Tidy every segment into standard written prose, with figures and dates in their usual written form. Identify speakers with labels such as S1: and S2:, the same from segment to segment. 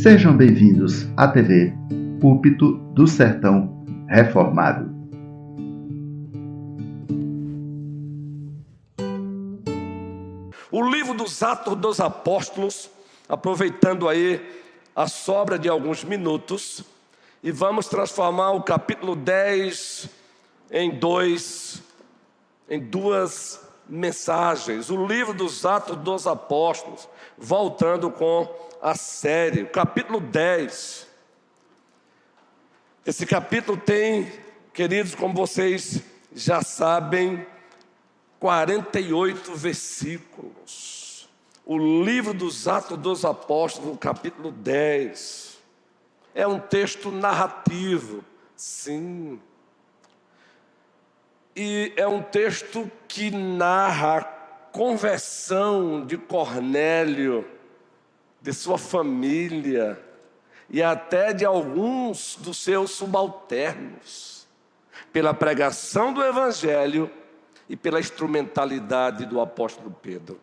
S1: Sejam bem-vindos à TV Púlpito do Sertão Reformado.
S2: O livro dos Atos dos Apóstolos, aproveitando aí a sobra de alguns minutos, e vamos transformar o capítulo 10 em duas mensagens. O livro dos Atos dos Apóstolos, voltando com a série, o capítulo 10. Esse capítulo tem, queridos, como vocês já sabem, 48 versículos. O livro dos Atos dos Apóstolos, o capítulo 10. É um texto narrativo, sim. E é um texto que narra a conversão de Cornélio, de sua família e até de alguns dos seus subalternos, pela pregação do Evangelho e pela instrumentalidade do apóstolo Pedro.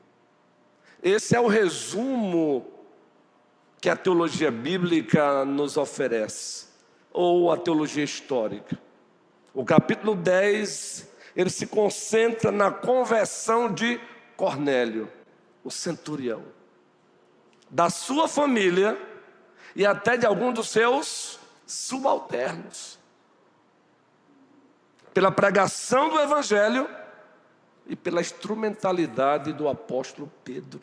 S2: Esse é o resumo que a teologia bíblica nos oferece, ou a teologia histórica. O capítulo 10, ele se concentra na conversão de Cornélio, o centurião, da sua família e até de alguns dos seus subalternos, pela pregação do Evangelho e pela instrumentalidade do apóstolo Pedro.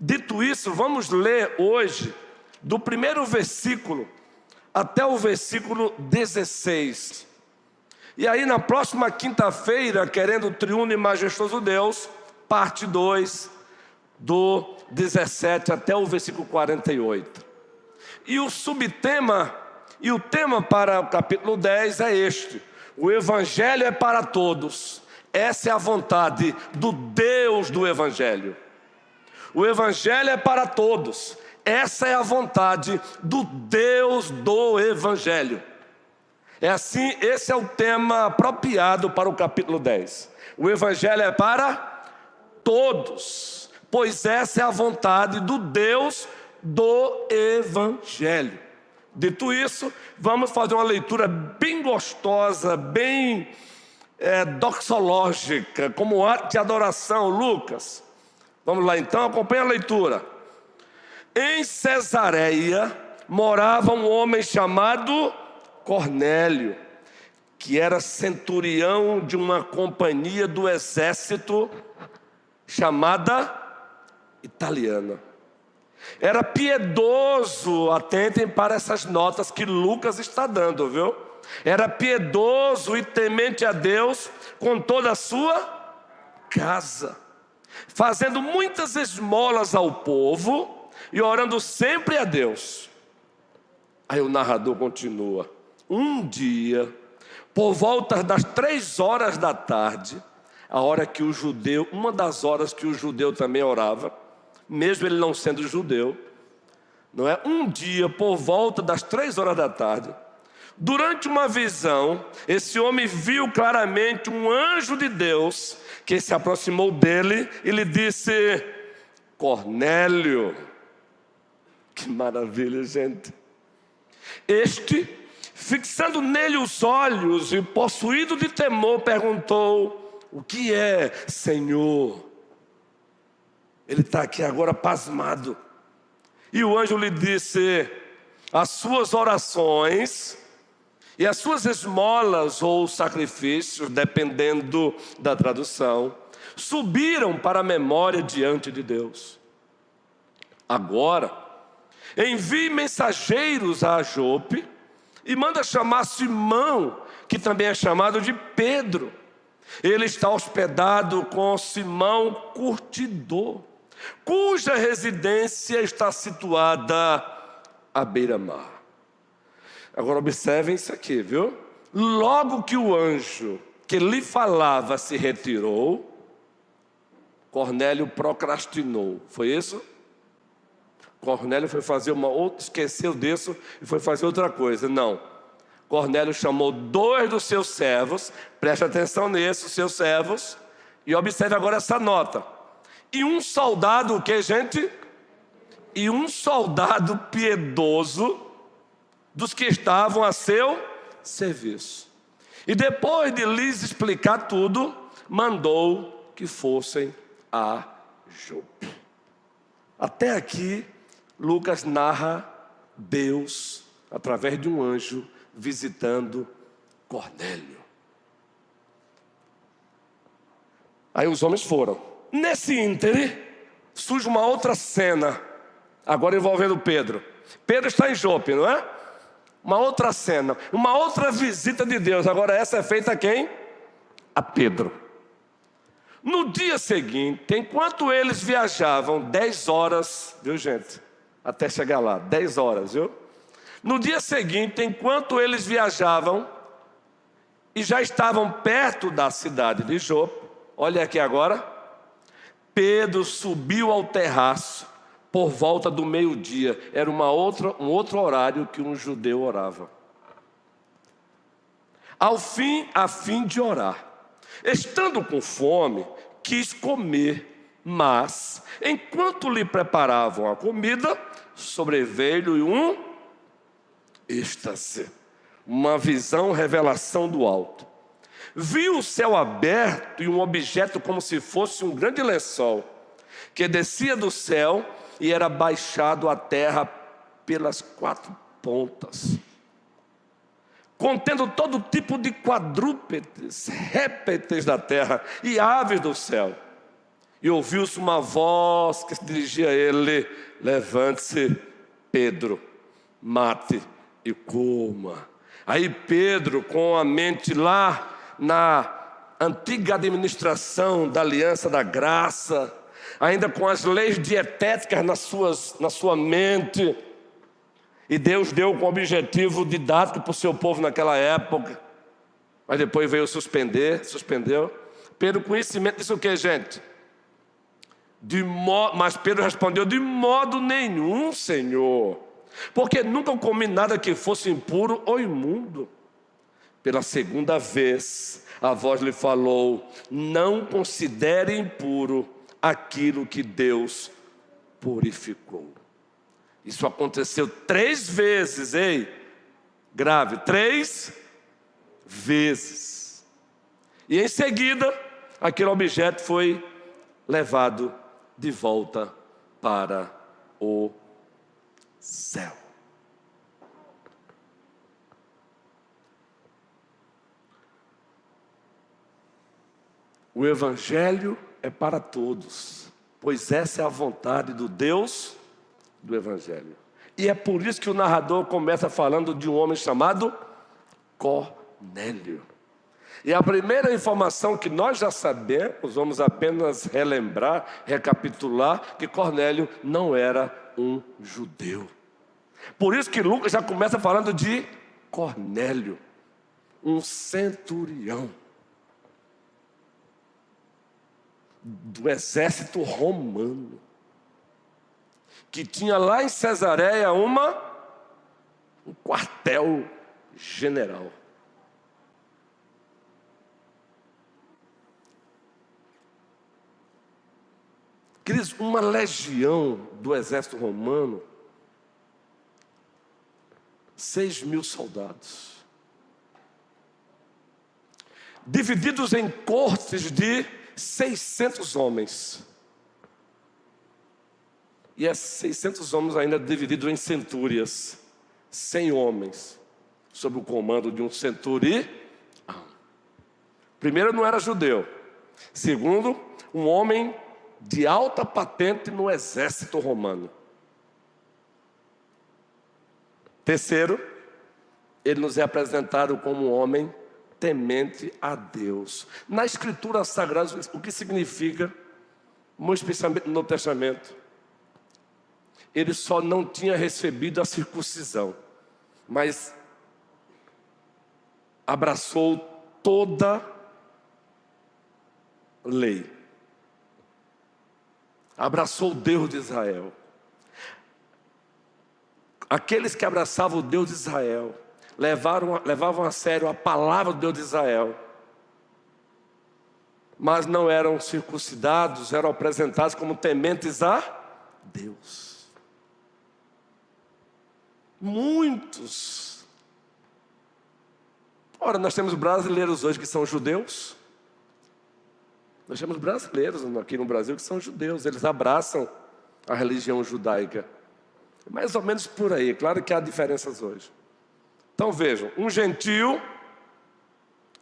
S2: Dito isso, vamos ler hoje do primeiro versículo até o versículo 16. E aí na próxima quinta-feira, querendo o triuno e majestoso Deus, parte 2, do 17 até o versículo 48. E o subtema, e o tema para o capítulo 10 é este: o Evangelho é para todos. Essa é a vontade do Deus do Evangelho. O Evangelho é para todos. Essa é a vontade do Deus do Evangelho. É assim, esse é o tema apropriado para o capítulo 10. O Evangelho é para todos, pois essa é a vontade do Deus do Evangelho. Dito isso, vamos fazer uma leitura bem gostosa, bem doxológica, como ato de adoração, Lucas. Vamos lá então, acompanha a leitura. Em Cesareia morava um homem chamado Cornélio, que era centurião de uma companhia do exército chamada italiana. Era piedoso, atentem para essas notas que Lucas está dando, viu? Era piedoso e temente a Deus com toda a sua casa, fazendo muitas esmolas ao povo e orando sempre a Deus. Aí o narrador continua. Um dia, por volta das 3 horas da tarde, a hora que o judeu, uma das horas que o judeu também orava, mesmo ele não sendo judeu, não é? Um dia, por volta das 3 horas da tarde, durante uma visão, esse homem viu claramente um anjo de Deus que se aproximou dele e lhe disse: Cornélio. Que maravilha, gente. Este, fixando nele os olhos e possuído de temor, perguntou: o que é, Senhor? Ele está aqui agora pasmado. E o anjo lhe disse: as suas orações e as suas esmolas ou sacrifícios, dependendo da tradução, subiram para a memória diante de Deus. Agora, envie mensageiros a Jope e manda chamar Simão, que também é chamado de Pedro. Ele está hospedado com Simão Curtidor, cuja residência está situada à beira-mar. Agora observem isso aqui, viu? Logo que o anjo que lhe falava se retirou, Cornélio procrastinou. Foi isso? Cornélio foi fazer uma outra, esqueceu disso e foi fazer outra coisa. Não. Cornélio chamou 2 dos seus servos, preste atenção nisso, os seus servos, e observe agora essa nota. E um soldado, o que, gente? e um soldado piedoso dos que estavam a seu serviço. E depois de lhes explicar tudo, mandou que fossem a Jope. Até aqui, Lucas narra Deus, através de um anjo, visitando Cornélio. Aí os homens foram. Nesse íntere, surge uma outra cena, agora envolvendo Pedro. Pedro está em Jope, não é? Uma outra cena, uma outra visita de Deus. Agora essa é feita a quem? A Pedro. No dia seguinte, enquanto eles viajavam 10 horas, viu gente? Até chegar lá, 10 horas, viu? No dia seguinte, enquanto eles viajavam e já estavam perto da cidade de Jope, olha aqui agora, Pedro subiu ao terraço por volta do meio-dia. Era um outro horário que um judeu orava. A fim de orar. Estando com fome, quis comer, mas, enquanto lhe preparavam a comida, sobreveio-lhe um êxtase, uma visão, revelação do alto. Viu o céu aberto e um objeto como se fosse um grande lençol, que descia do céu e era baixado à terra pelas 4 pontas, contendo todo tipo de quadrúpedes, répteis da terra e aves do céu. E ouviu-se uma voz que se dirigia a ele: levante-se, Pedro, mate e coma. Aí Pedro, com a mente lá na antiga administração da aliança da graça, ainda com as leis dietéticas na sua mente, e Deus deu com objetivo didático para o seu povo naquela época, mas depois veio suspendeu. Pedro, conhecimento disse o que, gente? Mas Pedro respondeu: de modo nenhum, Senhor, porque nunca comi nada que fosse impuro ou imundo. Pela segunda vez, a voz lhe falou: não considere impuro aquilo que Deus purificou. Isso aconteceu 3 vezes, grave, 3 vezes. E em seguida, aquele objeto foi levado de volta para o céu. O Evangelho é para todos, pois essa é a vontade do Deus do Evangelho. E é por isso que o narrador começa falando de um homem chamado Cornélio. E a primeira informação que nós já sabemos, vamos apenas relembrar, recapitular, que Cornélio não era um judeu. Por isso que Lucas já começa falando de Cornélio, um centurião do exército romano, que tinha lá em Cesareia um quartel general. Queridos, uma legião do exército romano, 6.000 soldados, divididos em cortes de 600 homens. E esses 600 homens ainda divididos em centúrias, 100 homens, sob o comando de um centurião. Primeiro, não era judeu. Segundo, um homem de alta patente no exército romano. Terceiro, ele nos é apresentado como um homem temente a Deus. Na Escritura Sagrada, o que significa, muito especialmente no Novo Testamento, ele só não tinha recebido a circuncisão, mas abraçou toda lei. Abraçou o Deus de Israel. Aqueles que abraçavam o Deus de Israel levavam a sério a palavra do Deus de Israel, mas não eram circuncidados, eram apresentados como tementes a Deus. Muitos. Ora, nós temos brasileiros hoje que são judeus. Nós temos brasileiros aqui no Brasil que são judeus. Eles abraçam a religião judaica. Mais ou menos por aí. Claro que há diferenças hoje. Então vejam, um gentio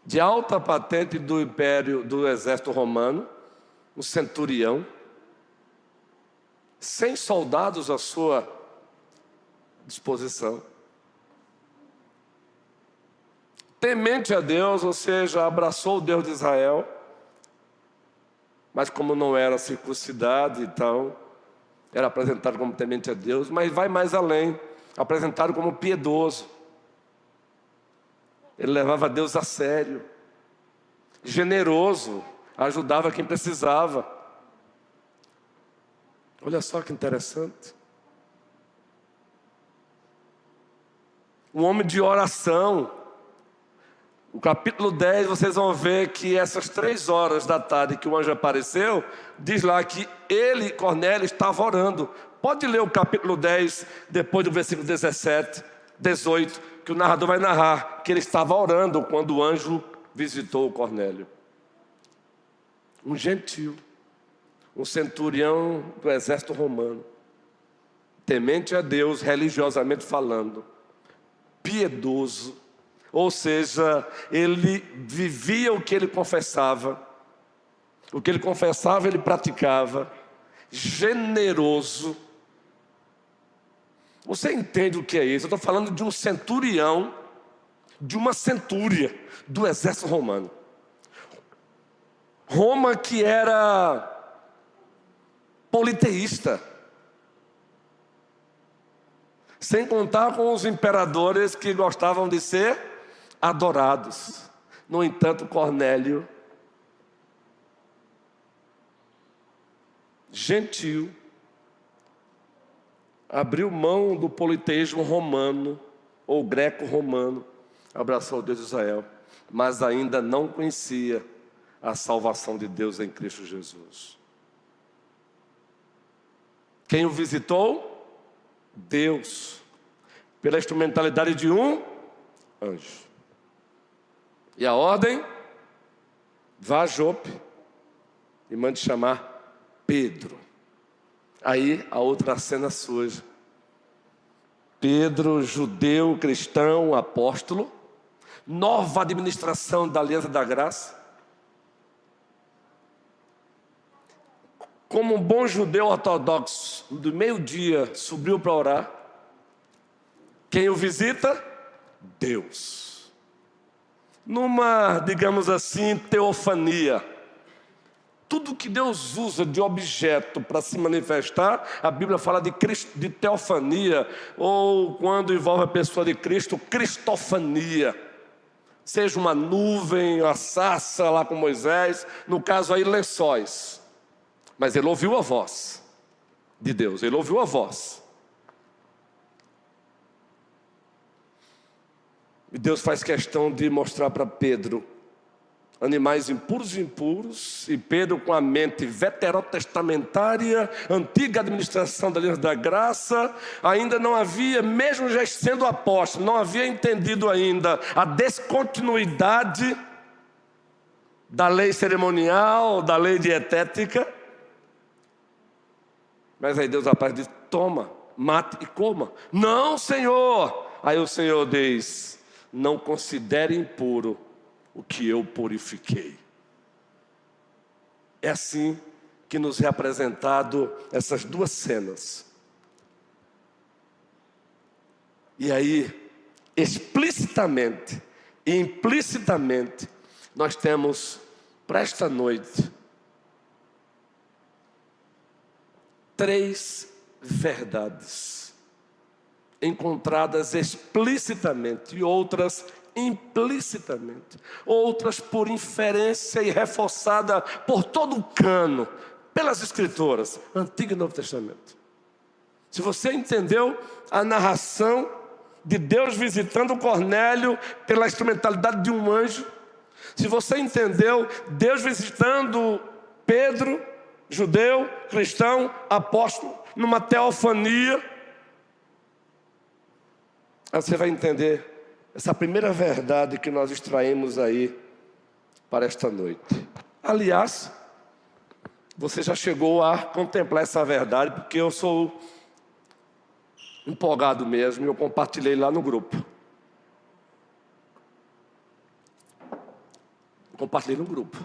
S2: de alta patente do império, do exército romano, um centurião, 100 soldados à sua disposição. Temente a Deus, ou seja, abraçou o Deus de Israel, mas como não era circuncidado, então era apresentado como temente a Deus, mas vai mais além, apresentado como piedoso. Ele levava Deus a sério, generoso, ajudava quem precisava. Olha só que interessante. Um homem de oração. No capítulo 10, vocês vão ver que essas 3 horas da tarde que o anjo apareceu, diz lá que ele, Cornélio, estava orando. Pode ler o capítulo 10, depois do versículo 17, 18, que o narrador vai narrar que ele estava orando quando o anjo visitou o Cornélio. Um gentil, um centurião do exército romano, temente a Deus, religiosamente falando, piedoso, ou seja, ele vivia o que ele confessava, ele praticava, generoso. Você entende o que é isso? Eu estou falando de um centurião, de uma centúria do exército romano. Roma que era politeísta, sem contar com os imperadores que gostavam de ser adorados. No entanto, Cornélio, gentil, abriu mão do politeísmo romano, ou greco-romano, abraçou o Deus de Israel, mas ainda não conhecia a salvação de Deus em Cristo Jesus. Quem o visitou? Deus, pela instrumentalidade de um anjo. E a ordem? Vá a Jope e mande chamar Pedro. Aí a outra cena surge. Pedro, judeu, cristão, apóstolo, nova administração da Aliança da Graça. Como um bom judeu ortodoxo, do meio-dia subiu para orar. Quem o visita? Deus. Numa, digamos assim, teofania. Tudo que Deus usa de objeto para se manifestar, a Bíblia fala de teofania, ou quando envolve a pessoa de Cristo, cristofania. Seja uma nuvem, a sarça lá com Moisés, no caso aí lençóis. Mas ele ouviu a voz de Deus, ele ouviu a voz. E Deus faz questão de mostrar para Pedro animais impuros e impuros, e Pedro, com a mente veterotestamentária, antiga administração da Aliança da Graça, ainda não havia, mesmo já sendo apóstolo, não havia entendido ainda a descontinuidade da lei cerimonial, da lei dietética. Mas aí Deus aparece e diz: toma, mate e coma. Não, Senhor. Aí o Senhor diz: não considere impuro o que eu purifiquei. É assim que nos é apresentado essas 2 cenas. E aí, explicitamente e implicitamente, nós temos para esta noite 3 verdades encontradas explicitamente e outras implicitamente, outras por inferência e reforçada por todo o cano, pelas Escrituras, Antigo e Novo Testamento. Se você entendeu a narração de Deus visitando Cornélio pela instrumentalidade de um anjo, se você entendeu Deus visitando Pedro, judeu, cristão, apóstolo, numa teofania, Aí você vai entender essa primeira verdade que nós extraímos aí para esta noite. Aliás, você já chegou a contemplar essa verdade, porque eu sou empolgado mesmo e eu compartilhei lá no grupo. Compartilhei no grupo.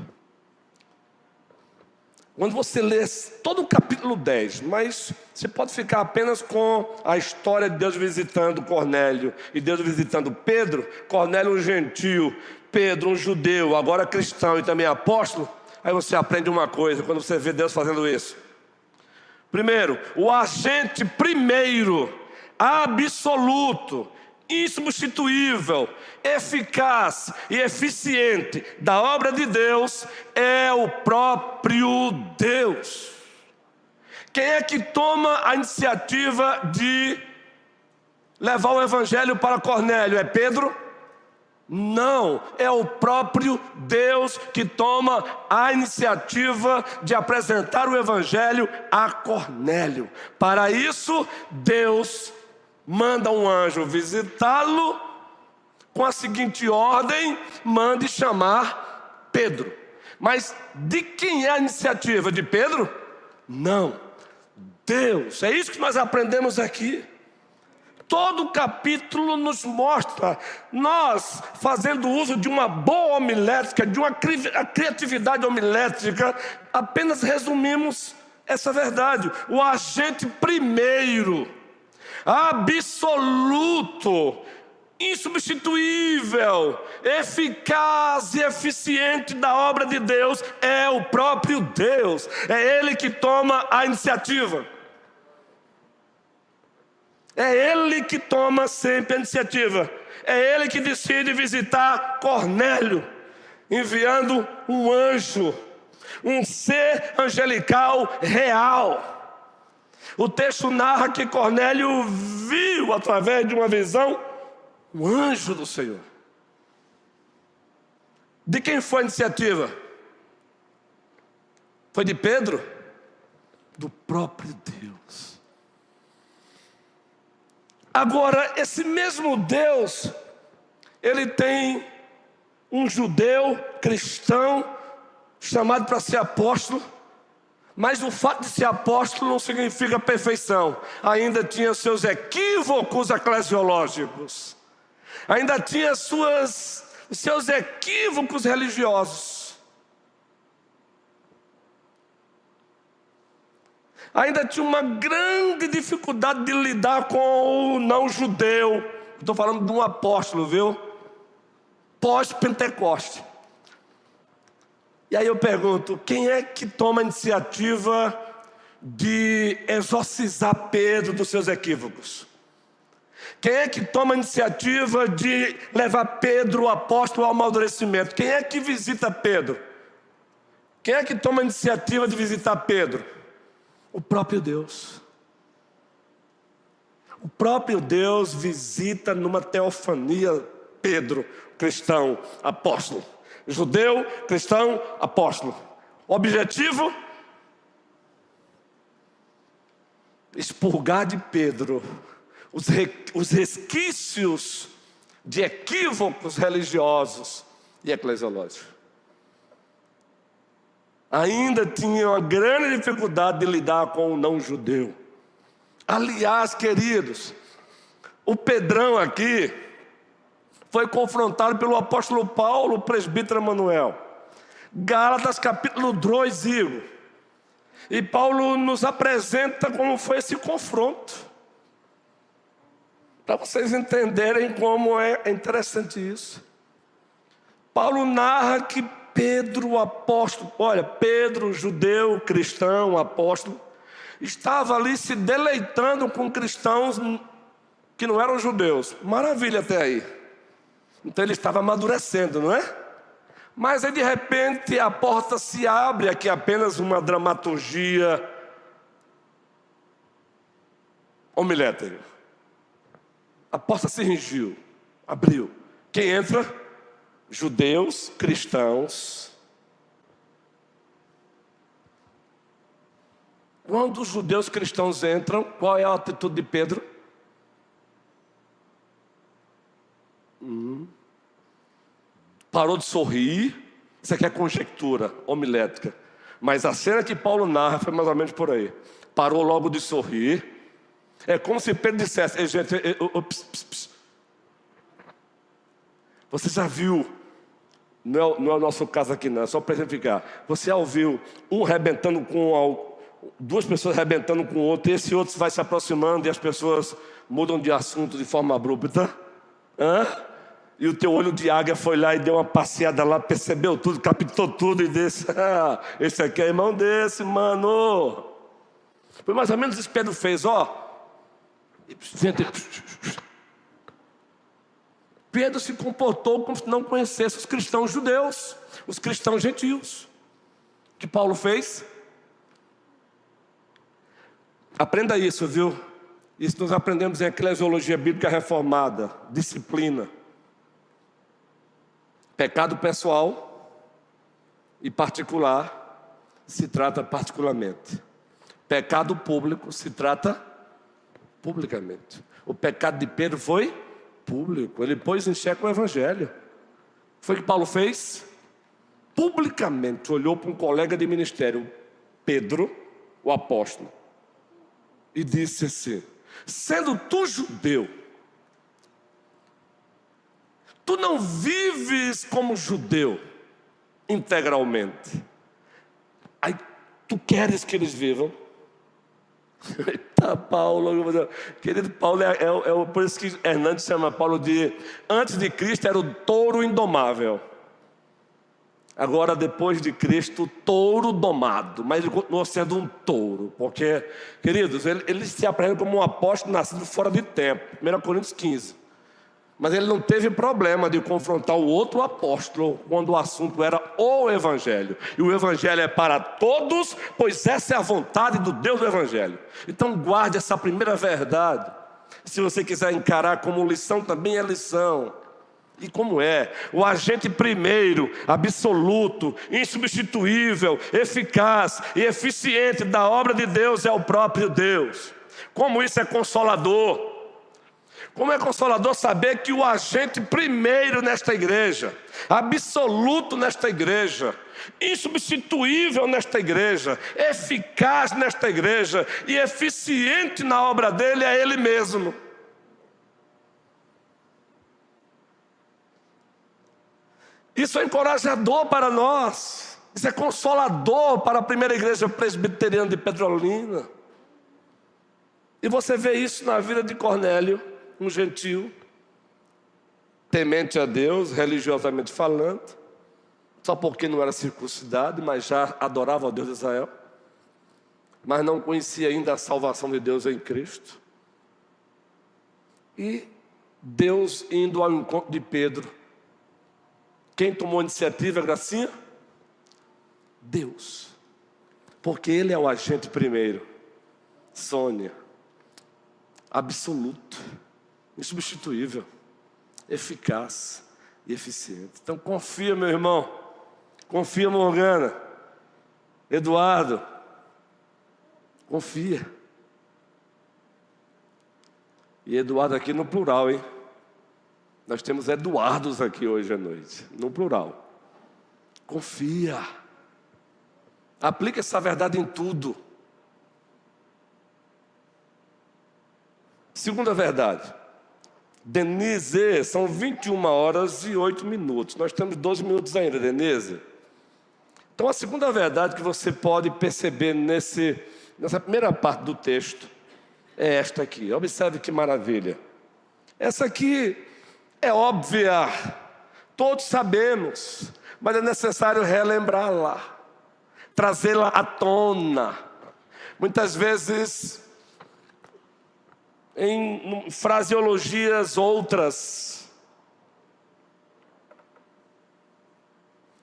S2: Quando você lê todo o capítulo 10, mas você pode ficar apenas com a história de Deus visitando Cornélio e Deus visitando Pedro. Cornélio um gentio, Pedro um judeu, agora cristão e também apóstolo. Aí você aprende uma coisa quando você vê Deus fazendo isso. Primeiro, o agente primeiro, absoluto, insubstituível, eficaz e eficiente da obra de Deus é o próprio Deus. Quem é que toma a iniciativa de levar o evangelho para Cornélio? É Pedro? Não, é o próprio Deus que toma a iniciativa de apresentar o evangelho a Cornélio. Para isso, Deus manda um anjo visitá-lo com a seguinte ordem: mande chamar Pedro. Mas de quem é a iniciativa? De Pedro? Não, Deus. É isso que nós aprendemos aqui. Todo o capítulo nos mostra, nós fazendo uso de uma boa homilética, de uma criatividade homilética, apenas resumimos essa verdade. O agente primeiro, absoluto, insubstituível, eficaz e eficiente da obra de Deus é o próprio Deus. É Ele que toma a iniciativa. É Ele que toma sempre a iniciativa. É Ele que decide visitar Cornélio, enviando um anjo, um ser angelical real. O texto narra que Cornélio viu, através de uma visão, um anjo do Senhor. De quem foi a iniciativa? Foi de Pedro? Do próprio Deus. Agora, esse mesmo Deus, Ele tem um judeu cristão chamado para ser apóstolo, mas o fato de ser apóstolo não significa perfeição. Ainda tinha seus equívocos eclesiológicos, ainda tinha seus equívocos religiosos, ainda tinha uma grande dificuldade de lidar com o não-judeu. Estou falando de um apóstolo, viu? Pós-Pentecoste. E aí eu pergunto, quem é que toma a iniciativa de exorcizar Pedro dos seus equívocos? Quem é que toma a iniciativa de levar Pedro, o apóstolo, ao amadurecimento? Quem é que visita Pedro? Quem é que toma a iniciativa de visitar Pedro? O próprio Deus. O próprio Deus visita numa teofania Pedro, cristão, apóstolo. Judeu, cristão, apóstolo. Objetivo? Expurgar de Pedro os resquícios de equívocos religiosos e eclesiológicos. Ainda tinha uma grande dificuldade de lidar com o não-judeu. Aliás, queridos, o Pedrão aqui foi confrontado pelo apóstolo Paulo, o presbítero Emanuel. Gálatas capítulo 2, e Paulo nos apresenta como foi esse confronto, para vocês entenderem como é interessante isso. Paulo narra que Pedro, o apóstolo, Pedro, judeu, cristão, apóstolo, estava ali se deleitando com cristãos que não eram judeus. Maravilha até aí. Então ele estava amadurecendo, não é? Mas aí de repente a porta se abre, aqui é apenas uma dramaturgia homilética. A porta se ringiu, abriu. Quem entra? Judeus, cristãos. Quando os judeus cristãos entram, qual é a atitude de Pedro? parou de sorrir. Isso aqui é conjectura homilética. Mas a cena que Paulo narra foi mais ou menos por aí. Parou logo de sorrir. É como se Pedro dissesse: ei, gente, você já viu, não é o nosso caso aqui não, é só para exemplificar. Você já ouviu duas pessoas arrebentando com o outro, e esse outro vai se aproximando e as pessoas mudam de assunto de forma abrupta? E o teu olho de águia foi lá e deu uma passeada lá, percebeu tudo, captou tudo e disse: esse aqui é irmão desse, mano. Foi mais ou menos isso que Pedro fez, Pedro se comportou como se não conhecesse os cristãos judeus, os cristãos gentios. O que Paulo fez? Aprenda isso, viu? Isso nós aprendemos em Eclesiologia Bíblica Reformada, disciplina. Pecado pessoal e particular se trata particularmente. Pecado público se trata publicamente. O pecado de Pedro foi público. Ele pôs em xeque o evangelho. Foi o que Paulo fez? Publicamente olhou para um colega de ministério, Pedro, o apóstolo, e disse assim: sendo tu judeu, tu não vives como judeu integralmente. Aí tu queres que eles vivam? Eita, Paulo, querido Paulo, por isso que Hernandes chama Paulo de, antes de Cristo era o touro indomável. Agora, depois de Cristo, touro domado. Mas ele continuou sendo um touro, porque, queridos, ele se apresenta como um apóstolo nascido fora de tempo. 1 Coríntios 15. Mas ele não teve problema de confrontar o outro apóstolo quando o assunto era o evangelho. E o evangelho é para todos, pois essa é a vontade do Deus do evangelho. Então guarde essa primeira verdade. Se você quiser encarar como lição, também é lição. E como é? O agente primeiro, absoluto, insubstituível, eficaz e eficiente da obra de Deus é o próprio Deus. Como isso é consolador. Como é consolador saber que o agente primeiro nesta igreja, absoluto nesta igreja, insubstituível nesta igreja, eficaz nesta igreja e eficiente na obra dele é Ele mesmo. Isso é encorajador para nós. Isso é consolador para a primeira igreja presbiteriana de Petrolina. E você vê isso na vida de Cornélio, um gentio, temente a Deus, religiosamente falando, só porque não era circuncidado, mas já adorava ao Deus de Israel, mas não conhecia ainda a salvação de Deus em Cristo. E Deus indo ao encontro de Pedro. Quem tomou a iniciativa, Gracinha? Deus. Porque Ele é o agente primeiro. Sônia. Absoluto. Insubstituível. Eficaz e eficiente. Então confia, meu irmão. Confia, Morgana. Eduardo. Confia. E Eduardo aqui no plural, hein? Nós temos Eduardos aqui hoje à noite, no plural. Confia. Aplica essa verdade em tudo. Segunda verdade. Denise, são 21h08. Nós temos 12 minutos ainda, Denise. Então a segunda verdade que você pode perceber nessa primeira parte do texto é esta aqui. Observe que maravilha. Essa aqui é óbvia, todos sabemos, mas é necessário relembrá-la, trazê-la à tona. Muitas vezes, em fraseologias outras,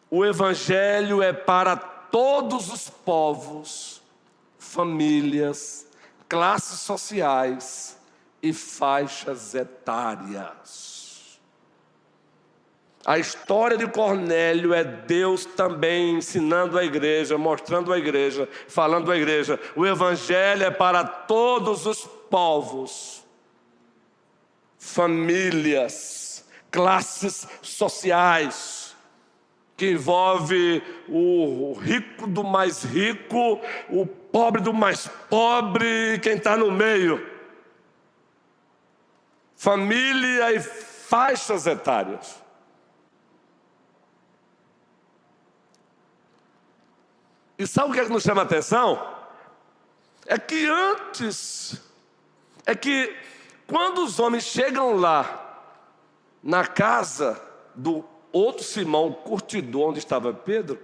S2: o evangelho é para todos os povos, famílias, classes sociais e faixas etárias. A história de Cornélio é Deus também ensinando a igreja, mostrando a igreja, falando à igreja. O evangelho é para todos os povos, famílias, classes sociais. que envolve o rico do mais rico, o pobre do mais pobre, quem está no meio. Família e faixas etárias. E sabe o que é que nos chama a atenção? É que quando os homens chegam lá, na casa do outro Simão, curtidor, onde estava Pedro,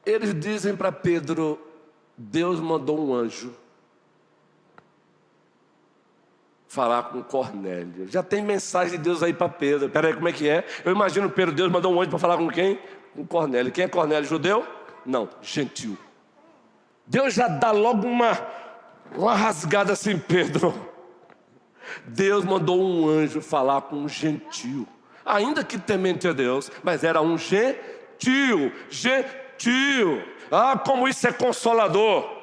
S2: eles dizem para Pedro: Deus mandou um anjo falar com Cornélio. Já tem mensagem de Deus aí para Pedro. Peraí, como é que é? Eu imagino Pedro, Deus mandou um anjo para falar com quem? Com Cornélio. Quem é Cornélio? Judeu? Não, gentil. Deus já dá logo uma rasgada assim, Pedro. Deus mandou um anjo falar com um gentil, ainda que temente a Deus, mas era um gentil. Ah, como isso é consolador.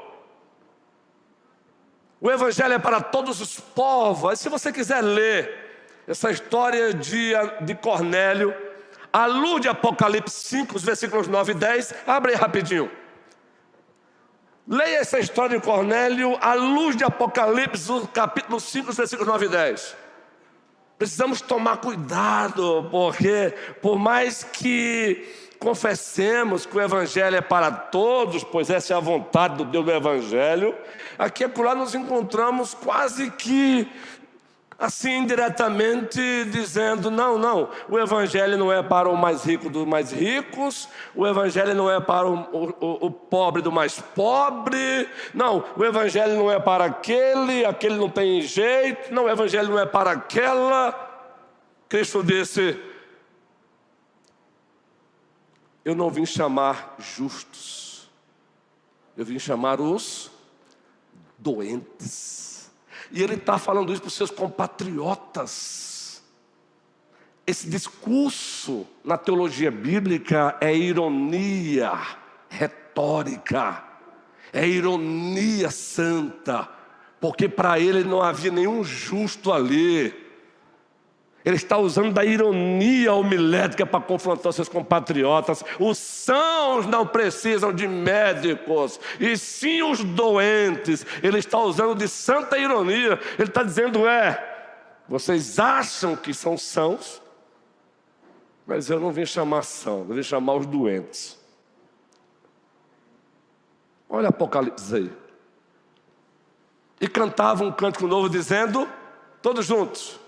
S2: O evangelho é para todos os povos. Se você quiser ler essa história de Cornélio, à luz de Apocalipse 5, os versículos 9 e 10, abre aí rapidinho. Leia essa história de Cornélio à luz de Apocalipse, capítulo 5, versículos 9 e 10. Precisamos tomar cuidado, porque por mais que confessemos que o Evangelho é para todos, pois essa é a vontade do Deus do Evangelho, aqui e acolá nos encontramos quase que assim indiretamente dizendo: não, o Evangelho não é para o mais rico dos mais ricos, o Evangelho não é para o pobre do mais pobre, não, o Evangelho não é para aquele não tem jeito, não, o Evangelho não é para aquela. Cristo disse: eu não vim chamar justos, eu vim chamar os doentes. E ele está falando isso para os seus compatriotas. Esse discurso na teologia bíblica é ironia retórica, é ironia santa, porque para ele não havia nenhum justo ali. Ele está usando da ironia homilética para confrontar seus compatriotas. Os sãos não precisam de médicos, e sim os doentes. Ele está usando de santa ironia. Ele está dizendo: vocês acham que são sãos, mas eu não vim chamar são, eu vim chamar os doentes. Olha Apocalipse aí. E cantava um cântico novo dizendo, todos juntos: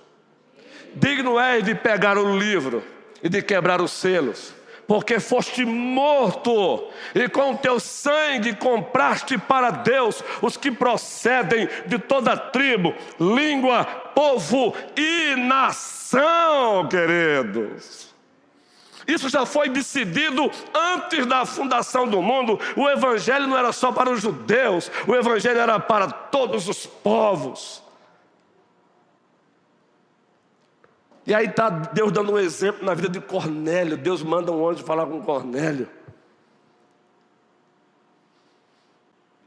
S2: digno és de pegar o livro e de quebrar os selos, porque foste morto, e com o teu sangue compraste para Deus os que procedem de toda tribo, língua, povo e nação, queridos. Isso já foi decidido antes da fundação do mundo. O Evangelho não era só para os judeus, o Evangelho era para todos os povos. E aí está Deus dando um exemplo na vida de Cornélio. Deus manda um anjo falar com Cornélio.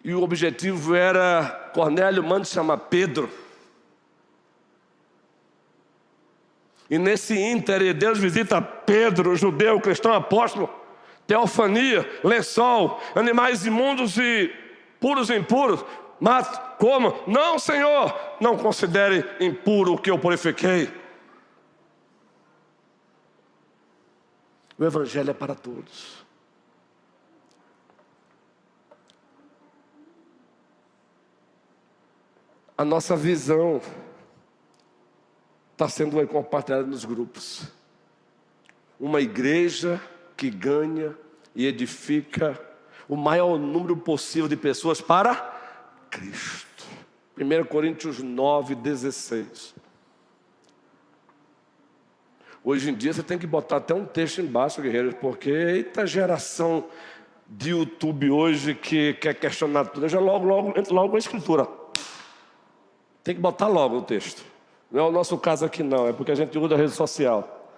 S2: E o objetivo era: Cornélio, manda chamar Pedro. E nesse íntere, Deus visita Pedro, judeu, cristão, apóstolo, teofania, lençol, animais imundos e puros e impuros. Mata, coma. Não, Senhor, não considere impuro o que eu purifiquei. O Evangelho é para todos. A nossa visão está sendo compartilhada nos grupos. Uma igreja que ganha e edifica o maior número possível de pessoas para Cristo. 1 Coríntios 9, 16. Hoje em dia você tem que botar até um texto embaixo, guerreiros, porque eita geração de YouTube hoje que quer questionar tudo. Já entra logo a escritura. Tem que botar logo o texto. Não é o nosso caso aqui não, é porque a gente usa a rede social.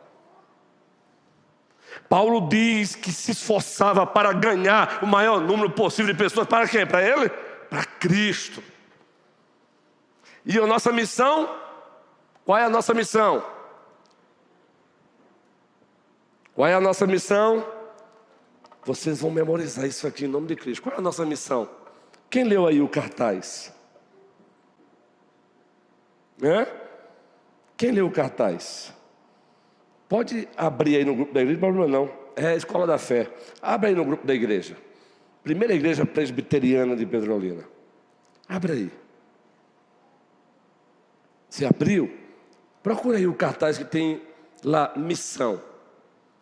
S2: Paulo diz que se esforçava para ganhar o maior número possível de pessoas. Para quem? Para ele? Para Cristo. E a nossa missão? Qual é a nossa missão? Qual é a nossa missão? Vocês vão memorizar isso aqui em nome de Cristo. Qual é a nossa missão? Quem leu aí o cartaz? Quem leu o cartaz? Pode abrir aí no grupo da igreja, não tem problema não. É a Escola da Fé. Abre aí no grupo da igreja. Primeira Igreja Presbiteriana de Petrolina. Abre aí. Se abriu? Procura aí o cartaz que tem lá, missão.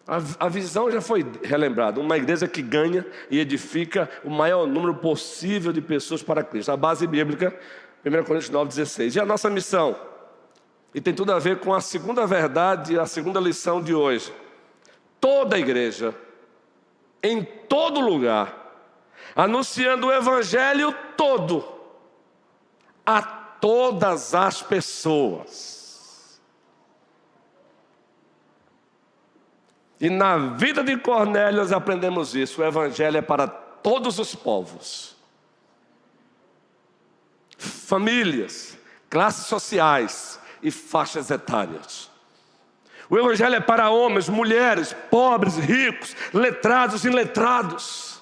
S2: A visão já foi relembrada. Uma igreja que ganha e edifica o maior número possível de pessoas para Cristo. A base bíblica, 1 Coríntios 9,16. E a nossa missão? E tem tudo a ver com a segunda verdade, a segunda lição de hoje. Toda a igreja, em todo lugar, anunciando o evangelho todo, a todas as pessoas. E na vida de Cornélio nós aprendemos isso. O evangelho é para todos os povos, famílias, classes sociais e faixas etárias. O evangelho é para homens, mulheres, pobres, ricos, letrados e iletrados.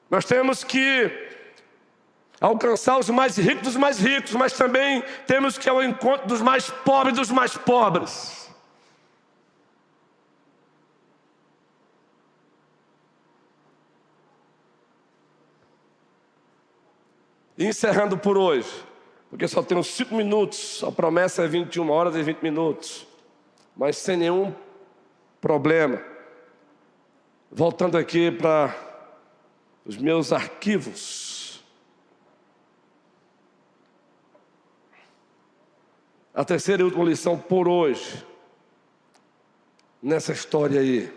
S2: Nós temos que alcançar os mais ricos dos mais ricos, mas também temos que ir ao encontro dos mais pobres. E encerrando por hoje, porque só temos 5 minutos, a promessa é 21 horas e 20 minutos, mas sem nenhum problema. Voltando aqui para os meus arquivos. A terceira e última lição por hoje, nessa história aí.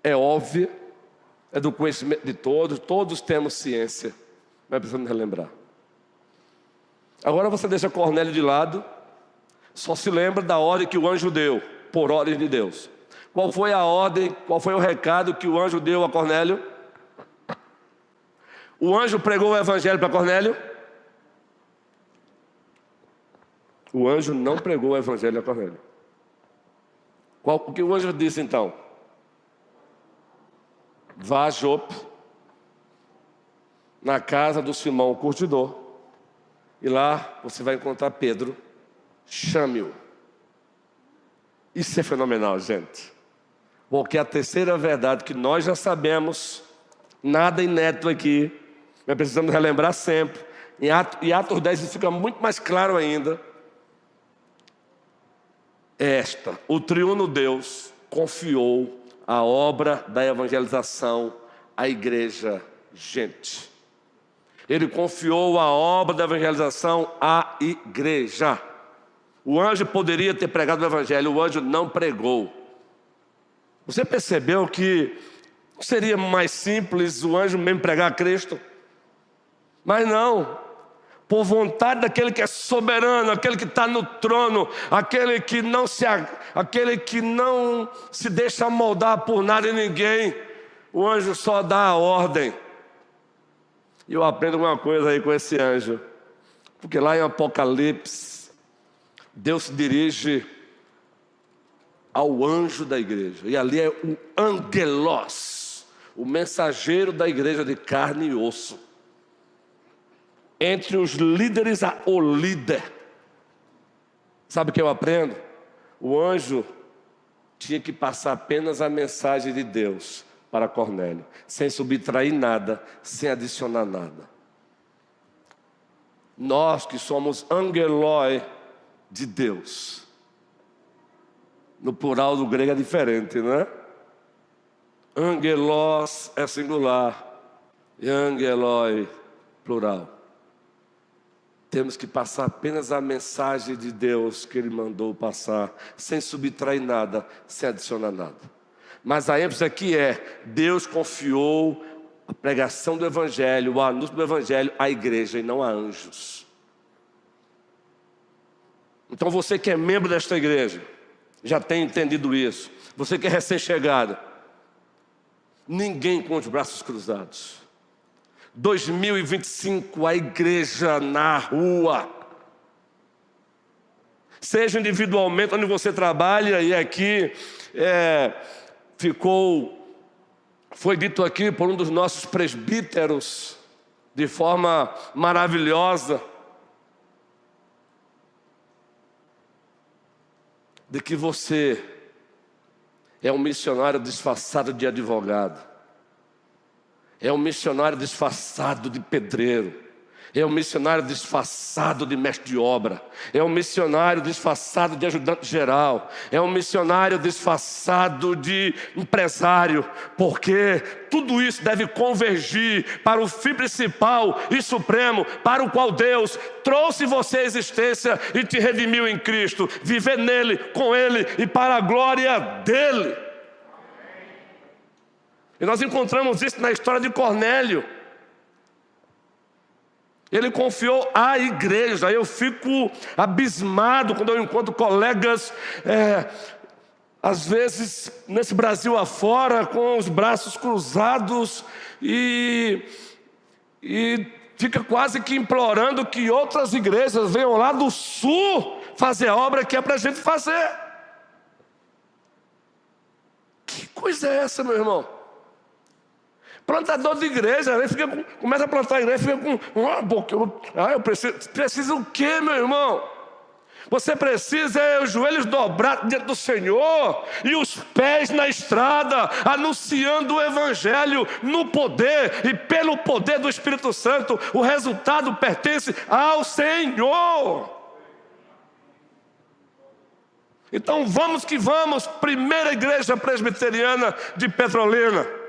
S2: É óbvio, é do conhecimento de todos temos ciência, mas precisamos relembrar. Agora você deixa Cornélio de lado, só se lembra da ordem que o anjo deu, por ordem de Deus. Qual foi a ordem, qual foi o recado que o anjo deu a Cornélio? O anjo pregou o evangelho para Cornélio? O anjo não pregou o evangelho a Cornélio. O que o anjo disse então? Vá a Jope, na casa do Simão o curtidor, e lá você vai encontrar Pedro, chame-o. Isso é fenomenal, gente. Porque a terceira verdade que nós já sabemos, nada inédito aqui, mas precisamos relembrar sempre. Em Atos 10 isso fica muito mais claro ainda. O triuno Deus confiou a obra da evangelização à igreja, gente. Ele confiou a obra da evangelização à igreja. O anjo poderia ter pregado o evangelho, o anjo não pregou. Você percebeu que seria mais simples o anjo mesmo pregar a Cristo? Mas não, por vontade daquele que é soberano, aquele que está no trono, aquele que não se deixa moldar por nada e ninguém, o anjo só dá a ordem. E eu aprendo uma coisa aí com esse anjo, porque lá em Apocalipse, Deus se dirige ao anjo da igreja, e ali é o angelos, o mensageiro da igreja de carne e osso. Entre os líderes, o líder. Sabe o que eu aprendo? O anjo tinha que passar apenas a mensagem de Deus para Cornélio, sem subtrair nada, sem adicionar nada. Nós que somos angeloi de Deus, no plural do grego é diferente, não é? Angelos é singular e angeloi plural. Temos que passar apenas a mensagem de Deus que Ele mandou passar, sem subtrair nada, sem adicionar nada. Mas a ênfase aqui é: Deus confiou a pregação do Evangelho, o anúncio do Evangelho à igreja e não a anjos. Então você que é membro desta igreja, já tem entendido isso. Você que é recém-chegado, ninguém com os braços cruzados. 2025, a igreja na rua. Seja individualmente, onde você trabalha, e aqui foi dito aqui por um dos nossos presbíteros, de forma maravilhosa, de que você é um missionário disfarçado de advogado, é um missionário disfarçado de pedreiro, é um missionário disfarçado de mestre de obra, é um missionário disfarçado de ajudante geral, é um missionário disfarçado de empresário, porque tudo isso deve convergir para o fim principal e supremo, para o qual Deus trouxe você à existência e te redimiu em Cristo, viver nele, com ele e para a glória dele. E nós encontramos isso na história de Cornélio. Ele confiou à igreja. Eu fico abismado quando eu encontro colegas, às vezes nesse Brasil afora, com os braços cruzados e fica quase que implorando que outras igrejas venham lá do sul fazer a obra que é para a gente fazer. Que coisa é essa, meu irmão? Plantador de igreja, ele começa a plantar a igreja, fica com eu preciso o quê, meu irmão? Você precisa os joelhos dobrados diante do Senhor e os pés na estrada, anunciando o evangelho no poder e pelo poder do Espírito Santo. O resultado pertence ao Senhor. Então vamos que vamos, primeira igreja presbiteriana de Petrolina.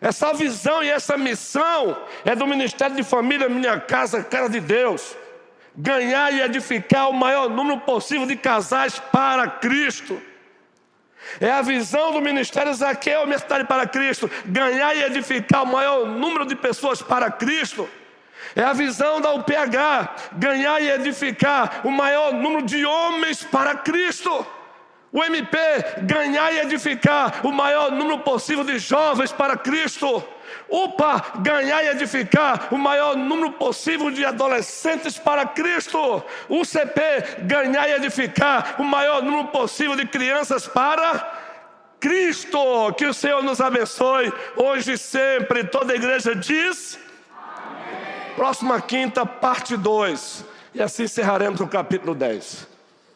S2: Essa visão e essa missão é do Ministério de Família, Minha Casa, Casa de Deus. Ganhar e edificar o maior número possível de casais para Cristo. É a visão do Ministério Zaqueu, Minha Cidade para Cristo. Ganhar e edificar o maior número de pessoas para Cristo. É a visão da UPH. Ganhar e edificar o maior número de homens para Cristo. O MP, ganhar e edificar o maior número possível de jovens para Cristo. UPA, ganhar e edificar o maior número possível de adolescentes para Cristo. UCP, ganhar e edificar o maior número possível de crianças para Cristo. Que o Senhor nos abençoe, hoje e sempre. Toda a igreja diz amém. Próxima quinta, parte 2. E assim encerraremos o capítulo 10.